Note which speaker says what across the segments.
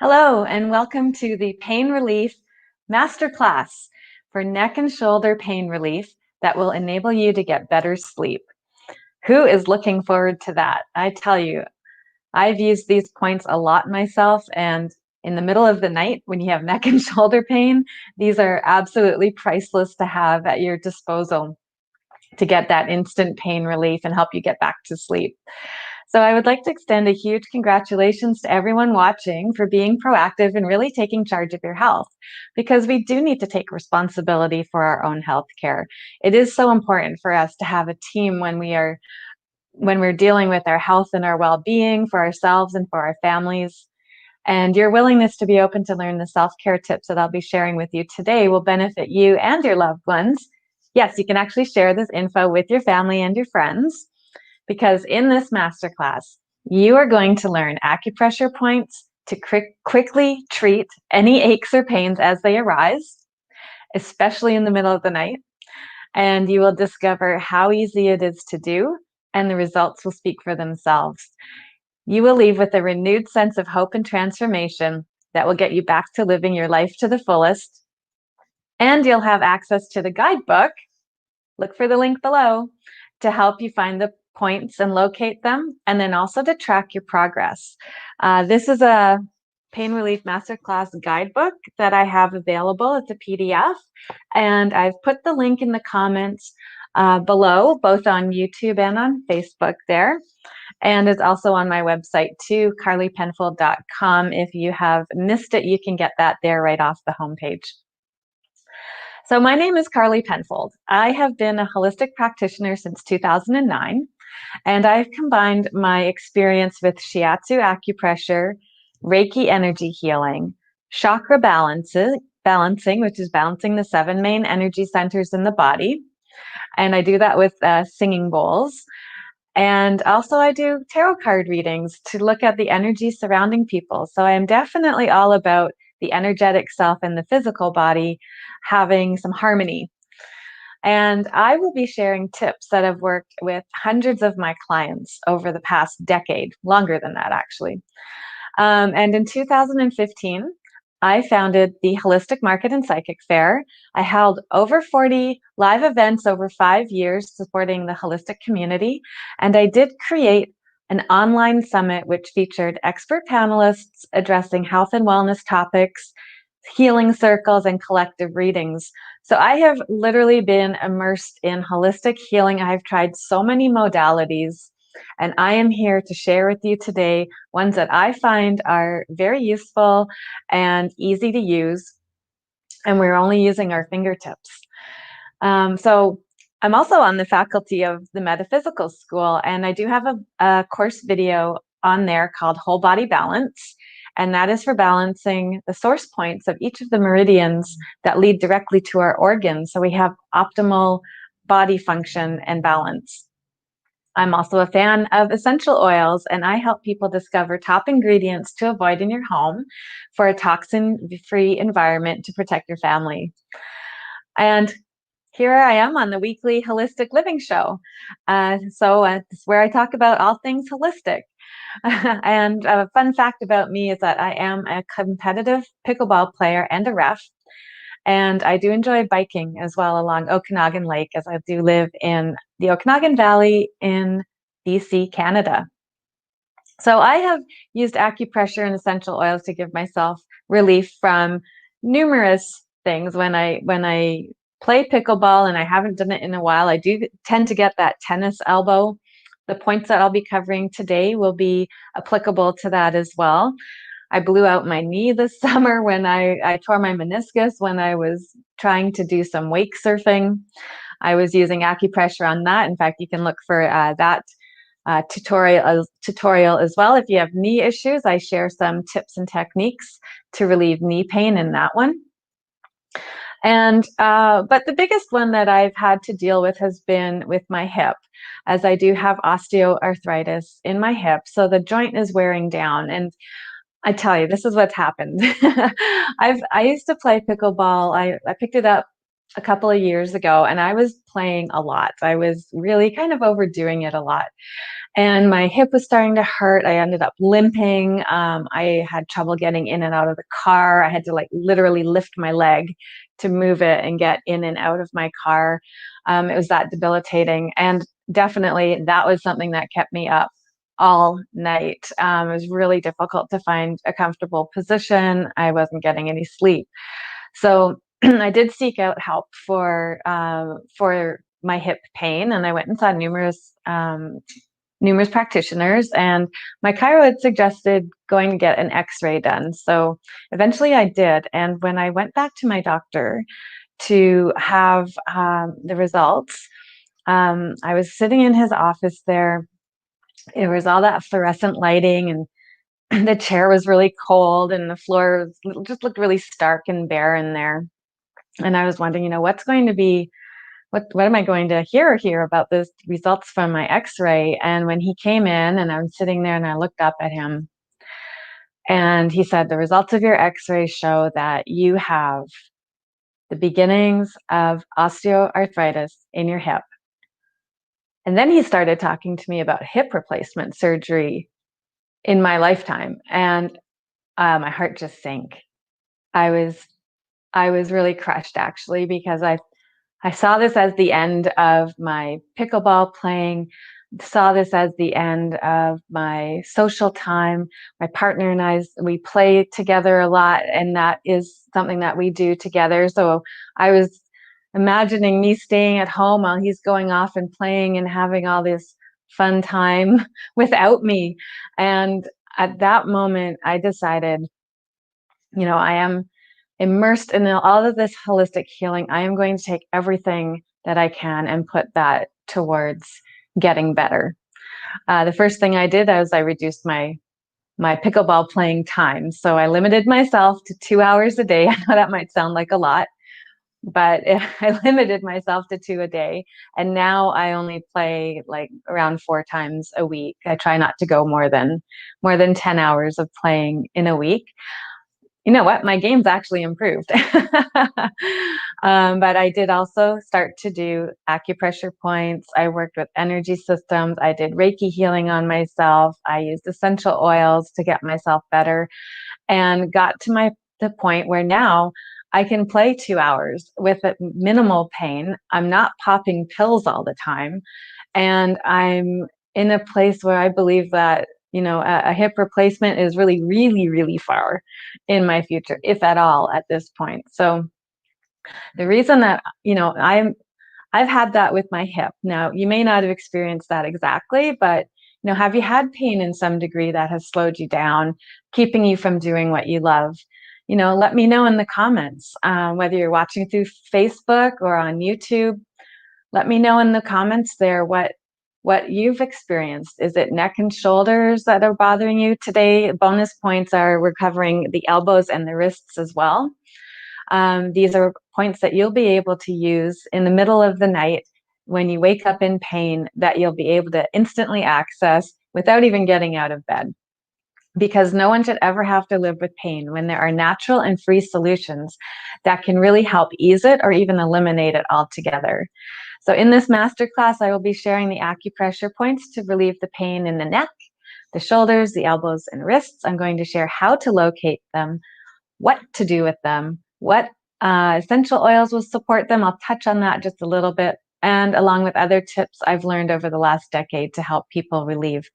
Speaker 1: Hello, and welcome to the Pain Relief Masterclass for neck and shoulder pain relief that will enable you to get better sleep. Who is looking forward to that? I tell you, I've used these points a lot myself, and in the middle of the night when you have neck and shoulder pain, these are absolutely priceless to have at your disposal to get that instant pain relief and help you get back to sleep. So I would like to extend a huge congratulations to everyone watching for being proactive and really taking charge of your health, because we do need to take responsibility for our own health care. It is so important for us to have a team when we're dealing with our health and our well-being for ourselves and for our families. And your willingness to be open to learn the self-care tips that I'll be sharing with you today will benefit you and your loved ones. Yes, you can actually share this info with your family and your friends, because in this masterclass, you are going to learn acupressure points to quickly treat any aches or pains as they arise, especially in the middle of the night. And you will discover how easy it is to do, and the results will speak for themselves. You will leave with a renewed sense of hope and transformation that will get you back to living your life to the fullest. And you'll have access to the guidebook. Look for the link below to help you find the points and locate them, and then also to track your progress. This is a Pain Relief Masterclass guidebook that I have available. It's a PDF, and I've put the link in the comments below, both on YouTube and on Facebook there. And it's also on my website too, carlypenfold.com. If you have missed it, you can get that there right off the homepage. So my name is Carly Penfold. I have been a holistic practitioner since 2009, and I've combined my experience with Shiatsu Acupressure, Reiki energy healing, Chakra Balancing, which is balancing the 7 main energy centers in the body. And I do that with singing bowls. And also I do tarot card readings to look at the energy surrounding people. So I am definitely all about the energetic self and the physical body having some harmony. And I will be sharing tips that have worked with hundreds of my clients over the past decade, longer than that actually. And in 2015, I founded the Holistic Market and Psychic Fair. I held over 40 live events over 5 years supporting the holistic community. And I did create an online summit which featured expert panelists addressing health and wellness topics, healing circles, and collective readings. So I have literally been immersed in holistic healing. I've tried so many modalities, and I am here to share with you today ones that I find are very useful and easy to use, and we're only using our fingertips. So I'm also on the faculty of the Metaphysical School, and I do have a course video on there called Whole Body Balance, and that is for balancing the source points of each of the meridians that lead directly to our organs, so we have optimal body function and balance. I'm also a fan of essential oils, and I help people discover top ingredients to avoid in your home for a toxin-free environment to protect your family. And here I am on the weekly Holistic Living Show. So it's where I talk about all things holistic. And a fun fact about me is that I am a competitive pickleball player and a ref. And I do enjoy biking as well along Okanagan Lake, as I do live in the Okanagan Valley in BC, Canada. So I have used acupressure and essential oils to give myself relief from numerous things. When I play pickleball, and I haven't done it in a while, I do tend to get that tennis elbow. The points that I'll be covering today will be applicable to that as well. I blew out my knee this summer when I tore my meniscus when I was trying to do some wake surfing. I was using acupressure on that. In fact, you can look for that tutorial as well. If you have knee issues, I share some tips and techniques to relieve knee pain in that one. And but the biggest one that I've had to deal with has been with my hip, as I do have osteoarthritis in my hip. So the joint is wearing down, and I tell you, this is what's happened. I used to play pickleball. I picked it up a couple of years ago, and I was playing a lot. I was really kind of overdoing it a lot. and my hip was starting to hurt. I ended up limping. I had trouble getting in and out of the car. I had to like literally lift my leg to move it and get in and out of my car. It was that debilitating. And definitely that was something that kept me up all night. It was really difficult to find a comfortable position. I wasn't getting any sleep. So I did seek out help for my hip pain, and I went and saw numerous practitioners, and my chiro had suggested going to get an x-ray done. So eventually I did. And when I went back to my doctor to have the results, I was sitting in his office there. It was all that fluorescent lighting, and the chair was really cold, and the floor just looked really stark and bare in there. And I was wondering, what's going to be what am I going to hear here about the results from my x-ray? And when he came in and I'm sitting there and I looked up at him, and he said, the results of your x-ray show that you have the beginnings of osteoarthritis in your hip. And then he started talking to me about hip replacement surgery in my lifetime. And my heart just sank. I was really crushed, actually, because I saw this as the end of my pickleball playing, saw this as the end of my social time. My partner and I, we play together a lot, and that is something that we do together. So I was imagining me staying at home while he's going off and playing and having all this fun time without me. And at that moment, I decided, I am immersed in all of this holistic healing. I am going to take everything that I can and put that towards getting better. The first thing I did was I reduced my pickleball playing time. So I limited myself to 2 hours a day. I know that might sound like a lot, but I limited myself to 2 a day. And now I only play like around 4 times a week. I try not to go more than 10 hours of playing in a week. You know what? My game's actually improved. But I did also start to do acupressure points. I worked with energy systems. I did Reiki healing on myself. I used essential oils to get myself better, and got to the point where now I can play 2 hours with minimal pain. I'm not popping pills all the time. And I'm in a place where I believe that a hip replacement is really, really, really far in my future, if at all, at this point. So the reason that, I've had that with my hip. Now, you may not have experienced that exactly, but, have you had pain in some degree that has slowed you down, keeping you from doing what you love? Let me know in the comments, whether you're watching through Facebook or on YouTube. Let me know in the comments there what you've experienced. Is it neck and shoulders that are bothering you today? Bonus points are we're covering the elbows and the wrists as well. These are points that you'll be able to use in the middle of the night when you wake up in pain, that you'll be able to instantly access without even getting out of bed. Because no one should ever have to live with pain when there are natural and free solutions that can really help ease it or even eliminate it altogether. So in this masterclass, I will be sharing the acupressure points to relieve the pain in the neck, the shoulders, the elbows, and wrists. I'm going to share how to locate them, what to do with them, what essential oils will support them. I'll touch on that just a little bit, and along with other tips I've learned over the last decade to help people relieve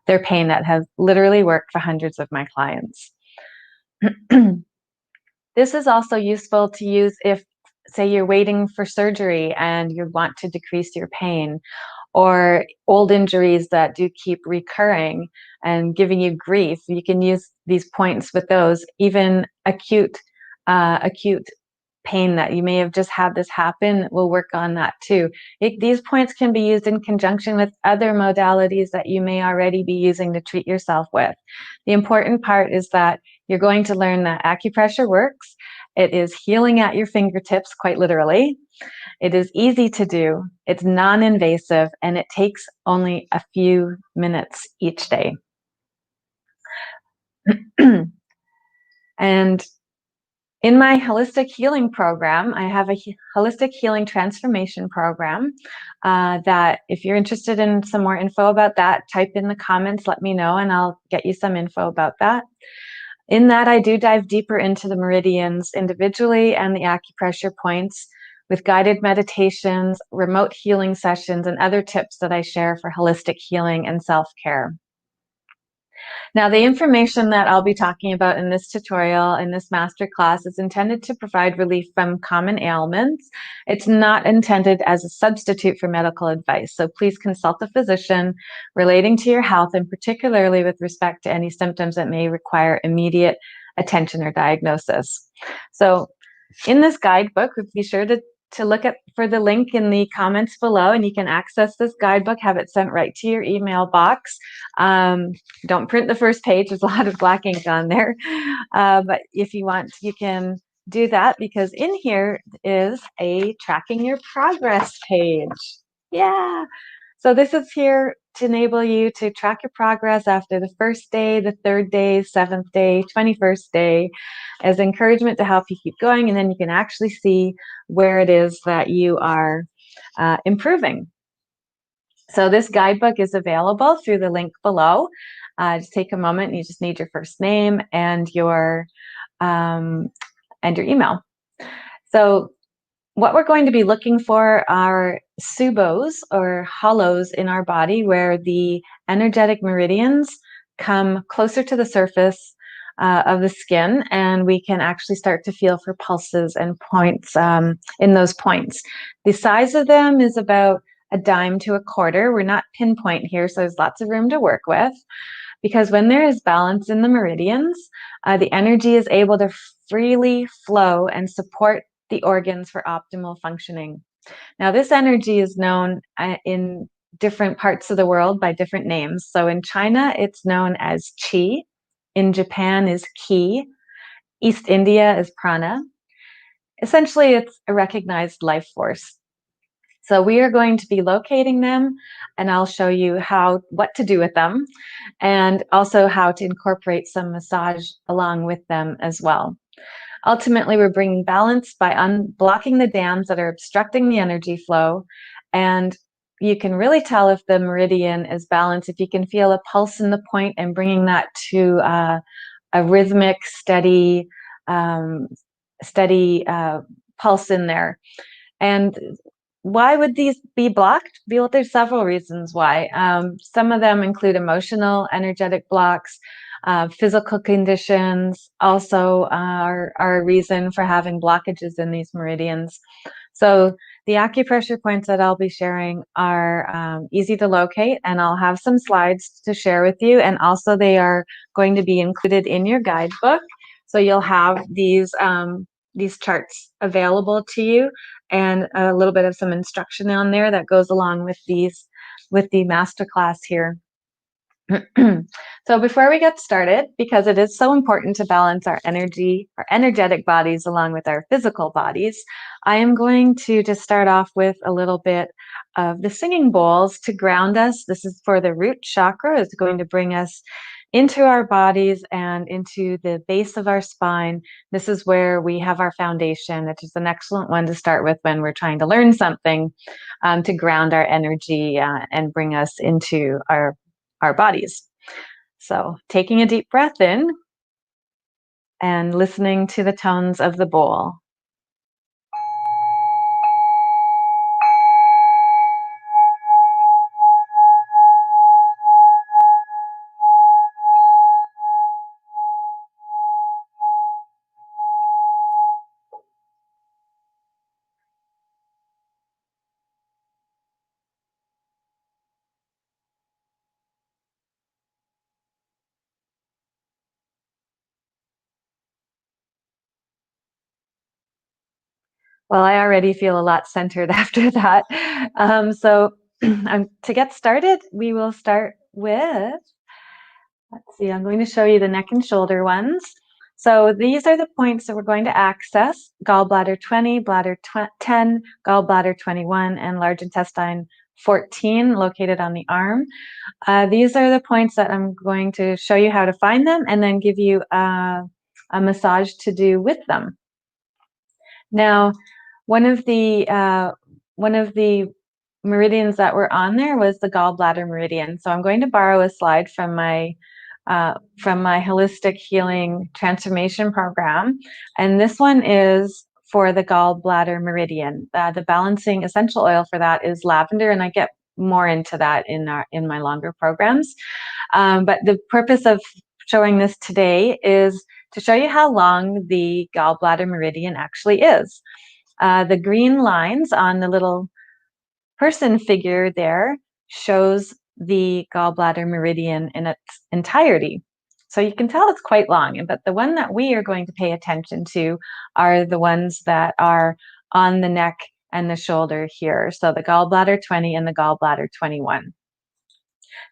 Speaker 1: their pain that has literally worked for hundreds of my clients. This is also useful to use if, say, you're waiting for surgery and you want to decrease your pain, or old injuries that do keep recurring and giving you grief. You can use these points with those, even acute pain that you may have just had this happen will work on that too. These points can be used in conjunction with other modalities that you may already be using to treat yourself with. The important part is that you're going to learn that acupressure works. It is healing at your fingertips, quite literally. It is easy to do, it's non-invasive, and it takes only a few minutes each day. And In my holistic healing program, I have a holistic healing transformation program that if you're interested in some more info about that, type in the comments, let me know, and I'll get you some info about that. In that, I do dive deeper into the meridians individually and the acupressure points with guided meditations, remote healing sessions, and other tips that I share for holistic healing and self-care. Now, the information that I'll be talking about in this tutorial, in this masterclass, is intended to provide relief from common ailments. It's not intended as a substitute for medical advice. So please consult a physician relating to your health, and particularly with respect to any symptoms that may require immediate attention or diagnosis. So in this guidebook, be sure to look for the link in the comments below, and you can access this guidebook, have it sent right to your email box. Don't print the first page, there's a lot of black ink on there. But if you want, you can do that, because in here is a tracking your progress page. Yeah. So this is here to enable you to track your progress after the first day, the third day, 7th day, 21st day, as encouragement to help you keep going. And then you can actually see where it is that you are improving. So this guidebook is available through the link below. Just take a moment. You just need your first name and your email. So what we're going to be looking for are subos, or hollows in our body, where the energetic meridians come closer to the surface of the skin, and we can actually start to feel for pulses and points in those points. The size of them is about a dime to a quarter. We're not pinpoint here, so there's lots of room to work with, because when there is balance in the meridians, the energy is able to freely flow and support the organs for optimal functioning. Now, this energy is known in different parts of the world by different names. So in China, it's known as qi. In Japan is ki. East India is prana. Essentially, it's a recognized life force. So we are going to be locating them, and I'll show you what to do with them, and also how to incorporate some massage along with them as well. Ultimately, we're bringing balance by unblocking the dams that are obstructing the energy flow. And you can really tell if the meridian is balanced if you can feel a pulse in the point and bringing that to a rhythmic, steady pulse in there. And why would these be blocked? Well, there's several reasons why. Some of them include emotional, energetic blocks. Physical conditions also are a reason for having blockages in these meridians. So the acupressure points that I'll be sharing are easy to locate, and I'll have some slides to share with you. And also they are going to be included in your guidebook. So you'll have these charts available to you, and a little bit of some instruction on there that goes along with the masterclass here. So before we get started, because it is so important to balance our energetic bodies along with our physical bodies, I am going to just start off with a little bit of the singing bowls to ground us. This is for the root chakra. It's going to bring us into our bodies and into the base of our spine. This is where we have our foundation, which is an excellent one to start with when we're trying to learn something, to ground our energy and bring us into our bodies. So taking a deep breath in and listening to the tones of the bowl. Well, I already feel a lot centered after that. So to get started, we will start with, let's see, I'm going to show you the neck and shoulder ones. So these are the points that we're going to access: gallbladder 20, bladder 10, gallbladder 21, and large intestine 14, located on the arm. These are the points that I'm going to show you how to find them, and then give you a massage to do with them. Now, one of the meridians that were on there was the gallbladder meridian. So I'm going to borrow a slide from my holistic healing transformation program, and this one is for the gallbladder meridian. The balancing essential oil for that is lavender, and I get more into that in my longer programs. But the purpose of showing this today is to show you how long the gallbladder meridian actually is. The green lines on the little person figure there shows the gallbladder meridian in its entirety. So you can tell it's quite long, but the one that we are going to pay attention to are the ones that are on the neck and the shoulder here. So the gallbladder 20 and the gallbladder 21.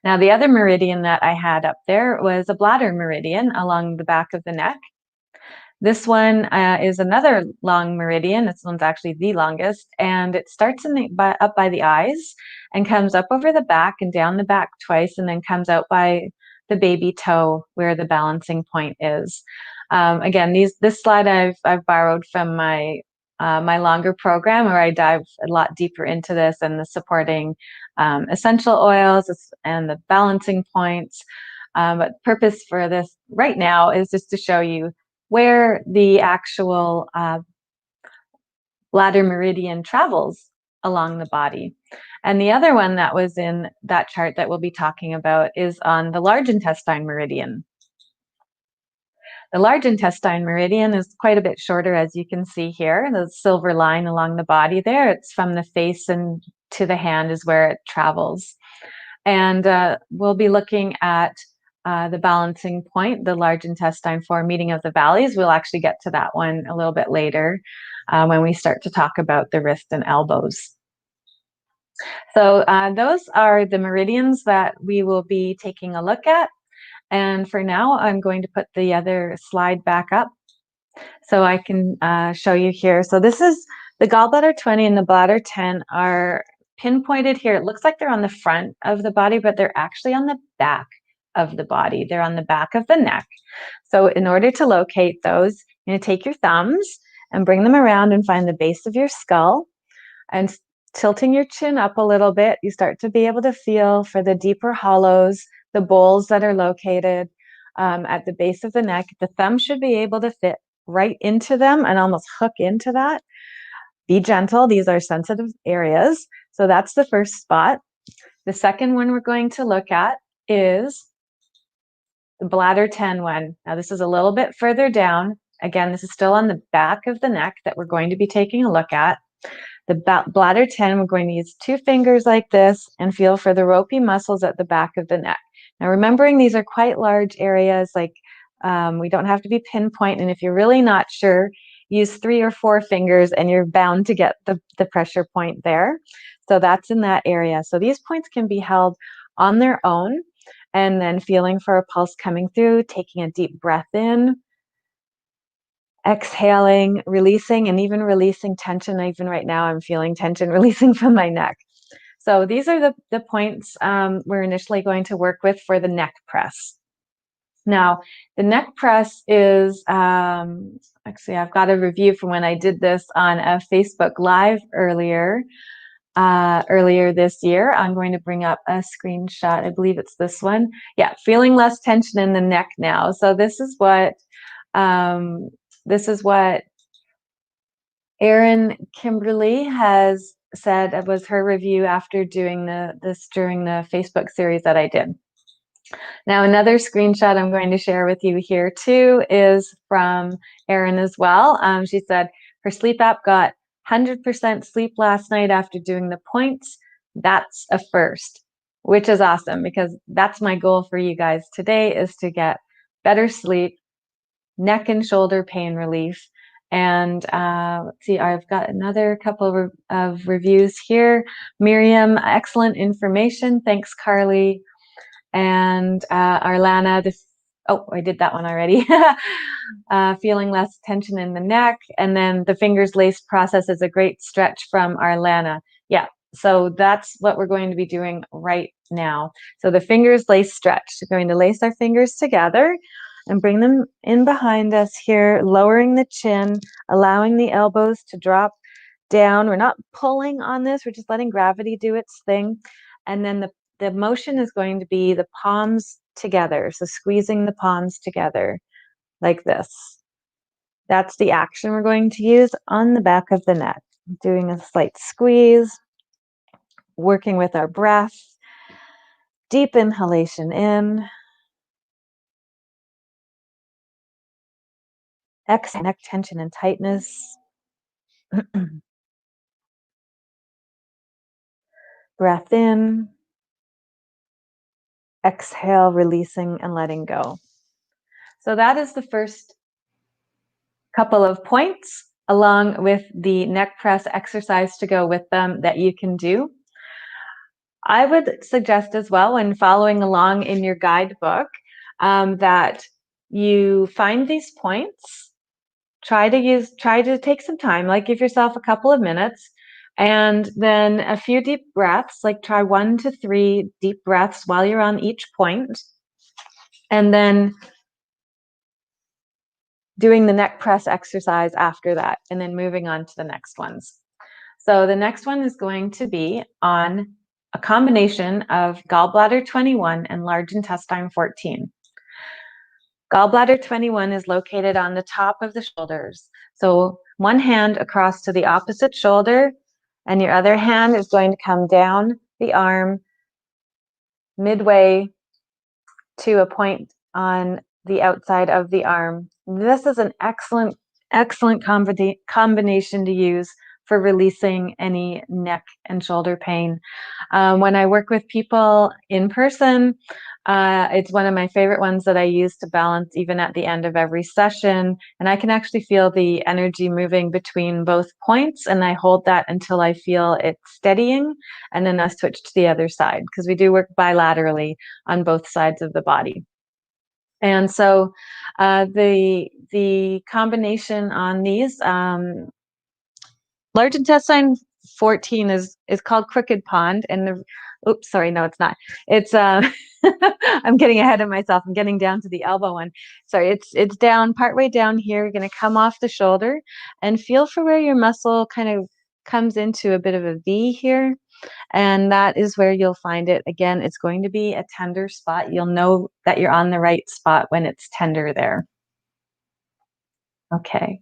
Speaker 1: Now, the other meridian that I had up there was a bladder meridian along the back of the neck. This one is another long meridian. This one's actually the longest, and it starts up by the eyes and comes up over the back and down the back twice, and then comes out by the baby toe where the balancing point is. Again, this slide I've borrowed from my longer program, where I dive a lot deeper into this and the supporting essential oils and the balancing points. But the purpose for this right now is just to show you where the actual bladder meridian travels along the body. And the other one that was in that chart that we'll be talking about is on the large intestine meridian. The large intestine meridian is quite a bit shorter, as you can see here. The silver line along the body there, it's from the face and to the hand is where it travels. And we'll be looking at the balancing point, the large intestine 4 meeting of the valleys. We'll actually get to that one a little bit later when we start to talk about the wrist and elbows. So those are the meridians that we will be taking a look at. And for now, I'm going to put the other slide back up so I can show you here. So this is the gallbladder 20 and the bladder 10 are pinpointed here. It looks like they're on the front of the body, but they're actually on the back of the body. They're on the back of the neck. So in order to locate those, you're going to take your thumbs and bring them around and find the base of your skull, and tilting your chin up a little bit, you start to be able to feel for the deeper hollows, the bowls that are located at the base of the neck. The thumb should be able to fit right into them and almost hook into that. Be gentle. These are sensitive areas. So that's the first spot. The second one we're going to look at is the bladder 10 one. Now this is a little bit further down. Again, this is still on the back of the neck that we're going to be taking a look at. The bladder 10, we're going to use 2 fingers like this and feel for the ropey muscles at the back of the neck. Now remembering these are quite large areas, like we don't have to be pinpoint, and if you're really not sure, use 3 or 4 fingers and you're bound to get the pressure point there. So that's in that area. So these points can be held on their own, and then feeling for a pulse coming through, taking a deep breath in, exhaling, releasing, and even releasing tension. Even right now, I'm feeling tension releasing from my neck. So these are the points we're initially going to work with for the neck press. Now, the neck press is, actually, I've got a review from when I did this on a Facebook Live earlier this year. I'm going to bring up a screenshot. I believe it's this one. Yeah, feeling less tension in the neck now. So this is what Erin Kimberly has said. It was her review after doing this during the Facebook series that I did. Now, another screenshot I'm going to share with you here too is from Erin as well. She said her sleep app got 100% sleep last night after doing the points. That's a first, which is awesome, because that's my goal for you guys today, is to get better sleep, neck and shoulder pain relief. And let's see, I've got another couple of reviews here. Miriam, excellent information. Thanks, Carly. And Arlana, I did that one already. Feeling less tension in the neck. And then the fingers laced process is a great stretch from Arlana. Yeah, so that's what we're going to be doing right now. So the fingers lace stretch. We're going to lace our fingers together and bring them in behind us here, lowering the chin, allowing the elbows to drop down. We're not pulling on this, we're just letting gravity do its thing. And then the motion is going to be the palms together. So squeezing the palms together like this. That's the action we're going to use on the back of the neck. Doing a slight squeeze, working with our breath. Deep inhalation in. Exhale, neck tension and tightness. Breath in. Exhale, releasing and letting go. So that is the first couple of points, along with the neck press exercise to go with them that you can do. I would suggest as well, when following along in your guidebook, that you find these points, try to take some time, like give yourself a couple of minutes, and then a few deep breaths, like try 1 to 3 deep breaths while you're on each point, and then doing the neck press exercise after that, and then moving on to the next ones. So the next one is going to be on a combination of Gallbladder 21 and large intestine 14. Gallbladder 21 is located on the top of the shoulders. So one hand across to the opposite shoulder, and your other hand is going to come down the arm midway to a point on the outside of the arm. This is an excellent combination to use for releasing any neck and shoulder pain. When I work with people in person, it's one of my favorite ones that I use to balance even at the end of every session. And I can actually feel the energy moving between both points, and I hold that until I feel it steadying, and then I switch to the other side, because we do work bilaterally on both sides of the body. And so the combination on these, large intestine 14 is called Crooked Pond, and the oops, sorry, no, it's not. It's I'm getting ahead of myself. I'm getting down to the elbow one. Sorry, it's down, partway down here. You're going to come off the shoulder and feel for where your muscle kind of comes into a bit of a V here. And that is where you'll find it. Again, it's going to be a tender spot. You'll know that you're on the right spot when it's tender there. Okay.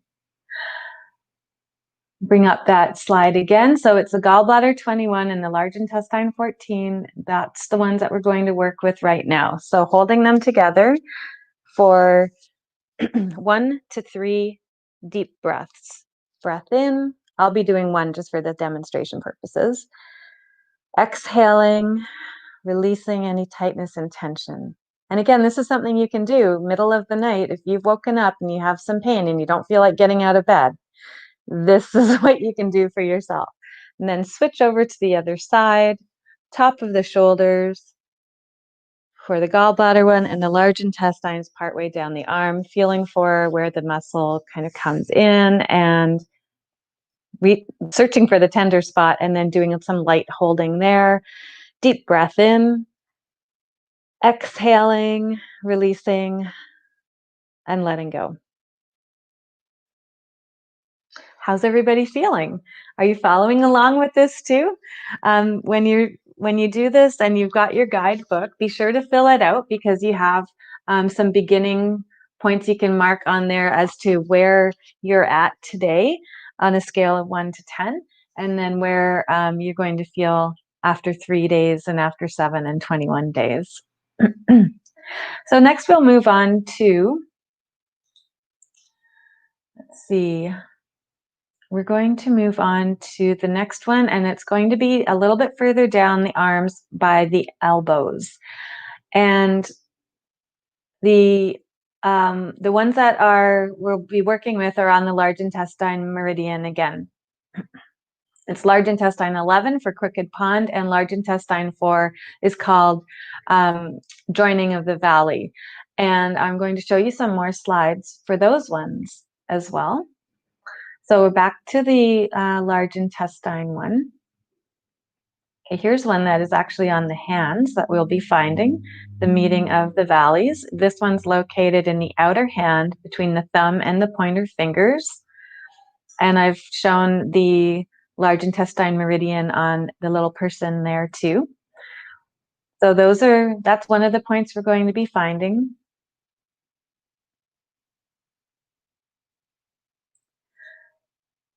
Speaker 1: Bring up that slide again. So it's the Gallbladder 21 and the large intestine 14. That's the ones that we're going to work with right now. So holding them together for 1 to 3 deep breaths. Breath in. I'll be doing 1 just for the demonstration purposes. Exhaling, releasing any tightness and tension. And again, this is something you can do middle of the night. If you've woken up and you have some pain and you don't feel like getting out of bed, this is what you can do for yourself. And then switch over to the other side, top of the shoulders for the gallbladder one, and the large intestines partway down the arm, feeling for where the muscle kind of comes in and searching for the tender spot, and then doing some light holding there. Deep breath in, exhaling, releasing, and letting go. How's everybody feeling? Are you following along with this too? When you do this and you've got your guidebook, be sure to fill it out, because you have some beginning points you can mark on there as to where you're at today on a scale of 1 to 10, and then where you're going to feel after 3 days and after 7 and 21 days. So next we'll move on to, let's see, we're going to move on to the next one, and it's going to be a little bit further down the arms by the elbows. And the ones that we'll be working with are on the large intestine meridian again. It's large intestine 11 for Crooked Pond, and large intestine 4 is called joining of the valley. And I'm going to show you some more slides for those ones as well. So we're back to the large intestine one. Okay, here's one that is actually on the hands that we'll be finding, the meeting of the valleys. This one's located in the outer hand between the thumb and the pointer fingers. And I've shown the large intestine meridian on the little person there too. So that's one of the points we're going to be finding.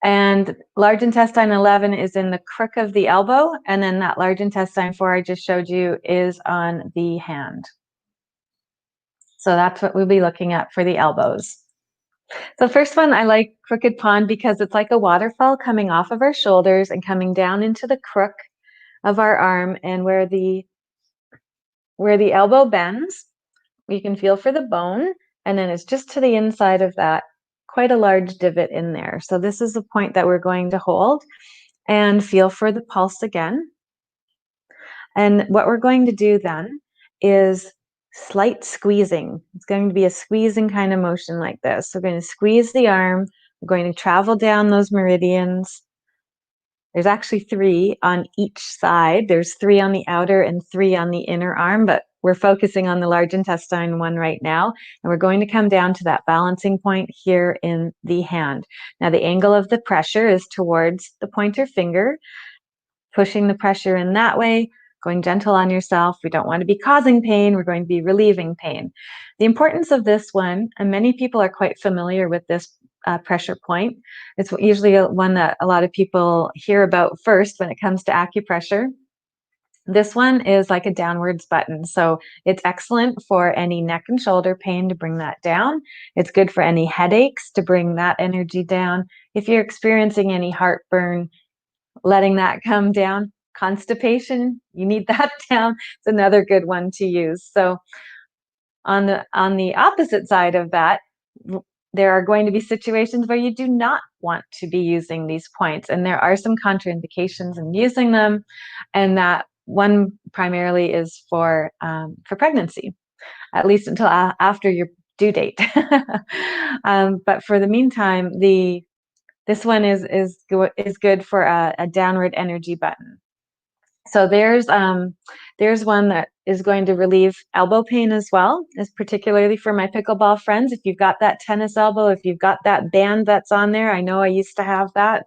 Speaker 1: And large intestine 11 is in the crook of the elbow, and then that large intestine 4 I just showed you is on the hand. So that's what we'll be looking at for the elbows. The first one, I like Crooked Pond because it's like a waterfall coming off of our shoulders and coming down into the crook of our arm, and where the elbow bends, we can feel for the bone, and then it's just to the inside of that, quite a large divot in there. So this is the point that we're going to hold and feel for the pulse again. And what we're going to do then is slight squeezing. It's going to be a squeezing kind of motion like this. So we're going to squeeze the arm. We're going to travel down those meridians. There's actually 3 on each side. There's 3 on the outer and 3 on the inner arm, but we're focusing on the large intestine one right now. And we're going to come down to that balancing point here in the hand. Now the angle of the pressure is towards the pointer finger, pushing the pressure in that way, going gentle on yourself. We don't want to be causing pain. We're going to be relieving pain. The importance of this one, and many people are quite familiar with this pressure point. It's usually one that a lot of people hear about first when it comes to acupressure. This one is like a downwards button. So it's excellent for any neck and shoulder pain to bring that down. It's good for any headaches to bring that energy down. If you're experiencing any heartburn, letting that come down. Constipation, you need that down. It's another good one to use. So on the opposite side of that, there are going to be situations where you do not want to be using these points, and there are some contraindications in using them, and that one primarily is for pregnancy, at least until after your due date. But for the meantime, this one is good for a downward energy button. So there's one that is going to relieve elbow pain as well, is particularly for my pickleball friends. If you've got that tennis elbow, if you've got that band that's on there, I know I used to have that.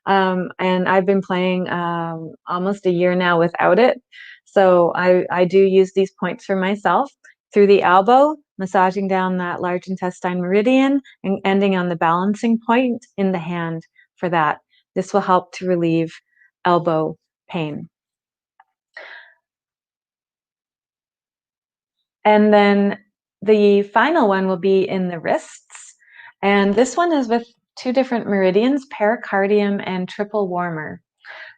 Speaker 1: And I've been playing almost a year now without it. So I do use these points for myself through the elbow, massaging down that large intestine meridian and ending on the balancing point in the hand for that. This will help to relieve elbow pain. And then the final one will be in the wrists. And this one is with 2 different meridians, pericardium and triple warmer.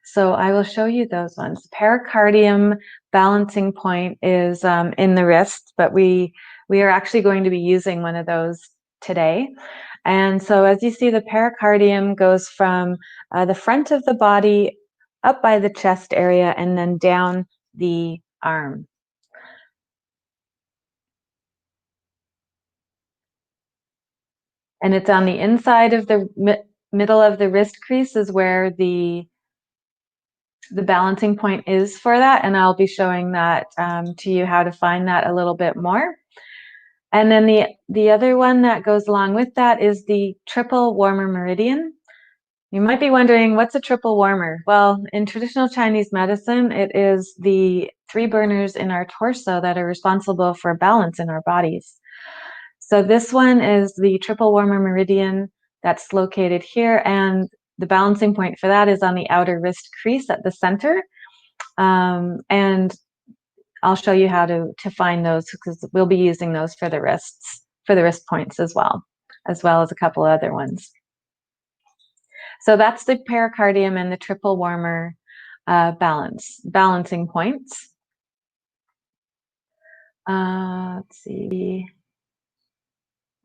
Speaker 1: So I will show you those ones. Pericardium balancing point is in the wrist, but we are actually going to be using one of those today. And so as you see, the pericardium goes from the front of the body up by the chest area and then down the arm. And it's on the inside of the middle of the wrist crease is where the balancing point is for that, and I'll be showing that to you how to find that a little bit more. And then the other one that goes along with that is the triple warmer meridian. You might be wondering, what's a triple warmer? Well, in traditional Chinese medicine, it is the 3 burners in our torso that are responsible for balance in our bodies. So this one is the triple warmer meridian that's located here, and the balancing point for that is on the outer wrist crease at the center. And I'll show you how to find those, because we'll be using those for the wrists, for the wrist points as well as a couple other ones. So that's the pericardium and the triple warmer balancing points. Let's see.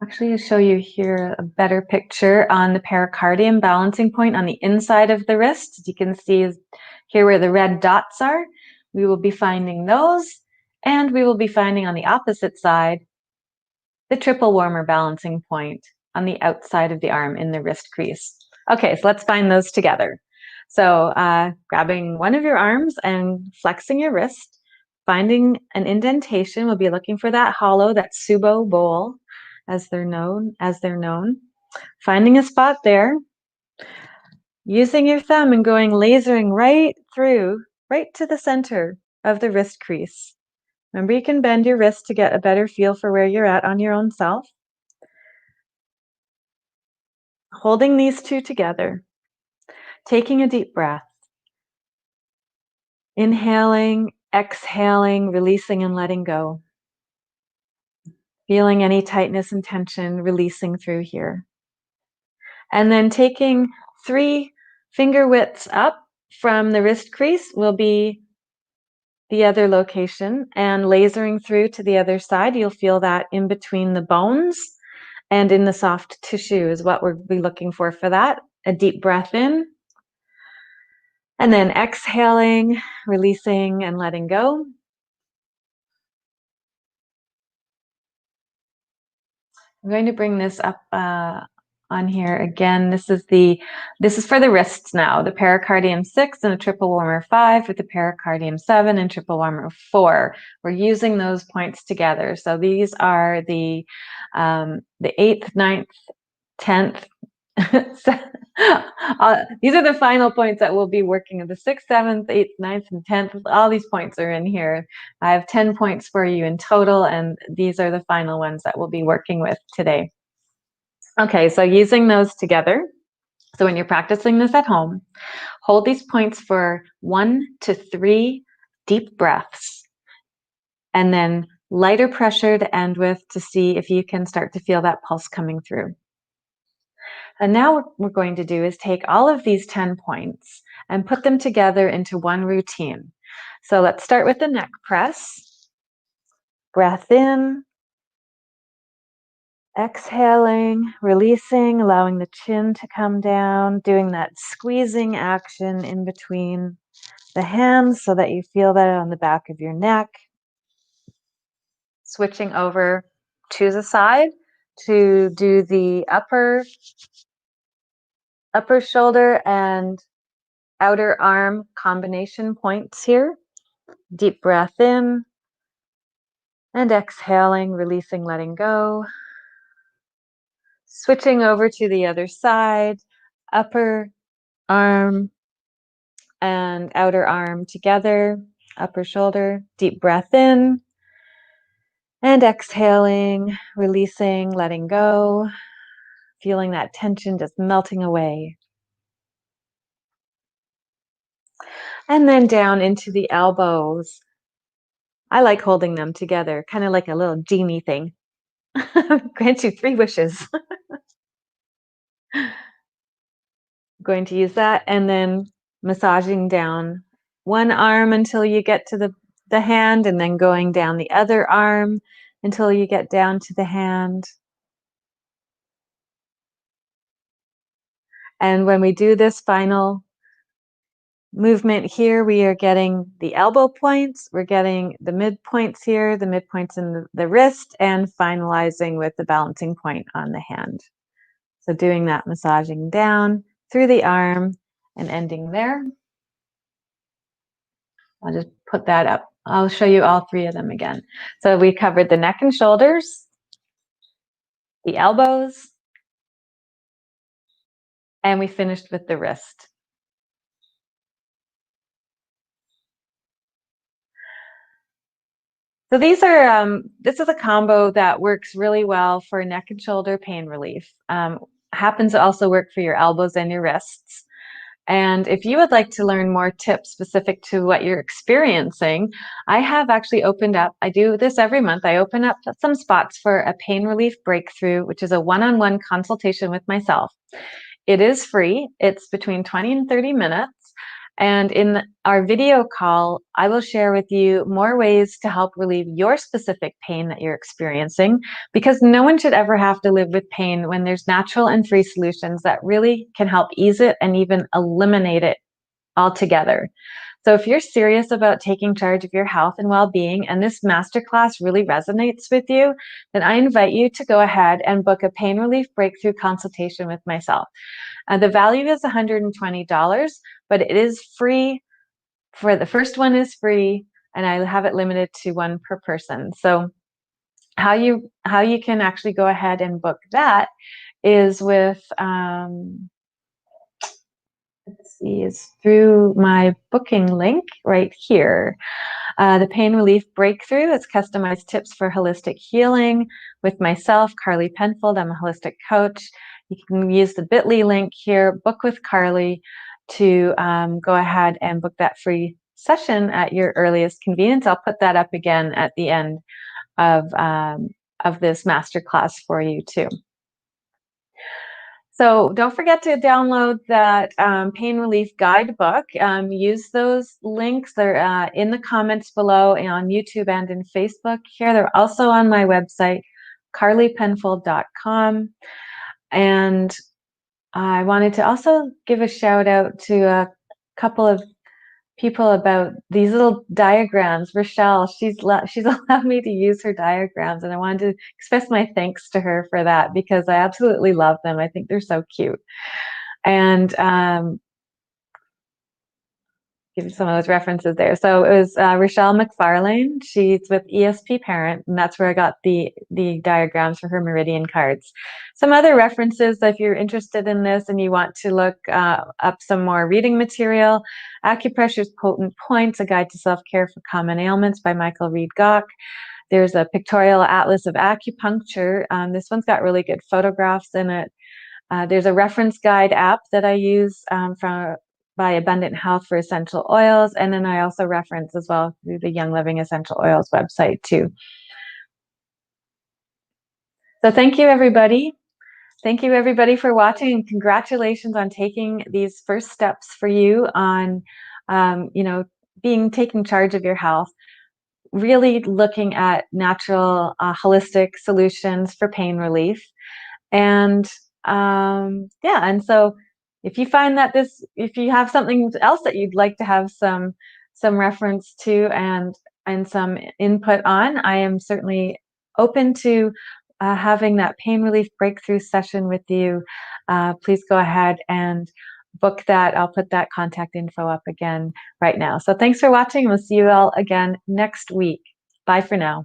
Speaker 1: Actually, I'll show you here a better picture on the pericardium balancing point on the inside of the wrist. As you can see here where the red dots are, we will be finding those, and we will be finding on the opposite side the triple warmer balancing point on the outside of the arm in the wrist crease. Okay, so let's find those together. So grabbing one of your arms and flexing your wrist, finding an indentation. We'll be looking for that hollow, that Subo bowl, as they're known. Finding a spot there, using your thumb and going lasering right to the center of the wrist crease. Remember, you can bend your wrist to get a better feel for where you're at on your own self. Holding these two together, taking a deep breath, inhaling, exhaling, releasing and letting go. Feeling any tightness and tension releasing through here. And then taking 3 finger widths up from the wrist crease will be the other location, and lasering through to the other side. You'll feel that in between the bones and in the soft tissue is what we'll be looking for that. A deep breath in, and then exhaling, releasing and letting go. I'm going to bring this up on here again. This is for the wrists now. The pericardium 6 and a triple warmer 5 with the pericardium 7 and triple warmer 4. We're using those points together. So these are the 8th, 9th, 10th. These are the final points that we'll be working on. The 6th, 7th, 8th, 9th, and 10th. All these points are in here. I have 10 points for you in total, and these are the final ones that we'll be working with today. Okay, so using those together. So when you're practicing this at home, hold these points for 1 to 3 deep breaths, and then lighter pressure to end with to see if you can start to feel that pulse coming through. And now what we're going to do is take all of these 10 points and put them together into one routine. So let's start with the neck press. Breath in, exhaling, releasing, allowing the chin to come down, doing that squeezing action in between the hands so that you feel that on the back of your neck. Switching over to the side to do the upper shoulder and outer arm combination points here. Deep breath in and exhaling, releasing, letting go. Switching over to the other side, upper arm and outer arm together, upper shoulder. Deep breath in and exhaling, releasing, letting go. Feeling that tension just melting away. And then down into the elbows. I like holding them together, kind of like a little genie thing. Grant you 3 wishes. Going to use that, and then massaging down one arm until you get to the hand, and then going down the other arm until you get down to the hand. And when we do this final movement here, we are getting the elbow points, we're getting the midpoints here, the midpoints in the wrist, and finalizing with the balancing point on the hand. So doing that massaging down through the arm and ending there. I'll just put that up. I'll show you all 3 of them again. So we covered the neck and shoulders, the elbows, and we finished with the wrist. So these are, this is a combo that works really well for neck and shoulder pain relief. Happens to also work for your elbows and your wrists. And if you would like to learn more tips specific to what you're experiencing, I have actually opened up, I do this every month, I open up some spots for a pain relief breakthrough, which is a one-on-one consultation with myself. It is free. It's between 20 and 30 minutes. And in our video call, I will share with you more ways to help relieve your specific pain that you're experiencing, because no one should ever have to live with pain when there's natural and free solutions that really can help ease it and even eliminate it altogether. So if you're serious about taking charge of your health and well-being, and this masterclass really resonates with you, then I invite you to go ahead and book a pain relief breakthrough consultation with myself. The value is $120, but it is free. For the first one is free, and I have it limited to one per person. So how you can actually go ahead and book that is with let's see, is through my booking link right here. The Pain Relief Breakthrough is customized tips for holistic healing with myself, Carly Penfold. I'm a holistic coach. You can use the bit.ly link here, book with Carly, to go ahead and book that free session at your earliest convenience. I'll put that up again at the end of this masterclass for you too. So don't forget to download that pain relief guidebook. Use those links. They're in the comments below on YouTube and in Facebook here. They're also on my website, carlypenfold.com. And I wanted to also give a shout out to a couple of people about these little diagrams. Rochelle, she's allowed me to use her diagrams, and I wanted to express my thanks to her for that because I absolutely love them. I think they're so cute. And give you some of those references there. So it was Rochelle McFarlane. She's with ESP Parent, and that's where I got the diagrams for her Meridian cards. Some other references, if you're interested in this and you want to look up some more reading material, Acupressure's Potent Points, A Guide to Self-Care for Common Ailments by Michael Reed Gock. There's a Pictorial Atlas of Acupuncture. This one's got really good photographs in it. There's a reference guide app that I use by Abundant Health for essential oils. And then I also reference as well through the Young Living Essential Oils website too. So thank you, everybody. Thank you, everybody, for watching, and congratulations on taking these first steps for you on, taking charge of your health, really looking at natural, holistic solutions for pain relief. And and so if you find that if you have something else that you'd like to have some reference to and some input on, I am certainly open to having that pain relief breakthrough session with you. Please go ahead and book that. I'll put that contact info up again right now. So thanks for watching. We'll see you all again next week. Bye for now.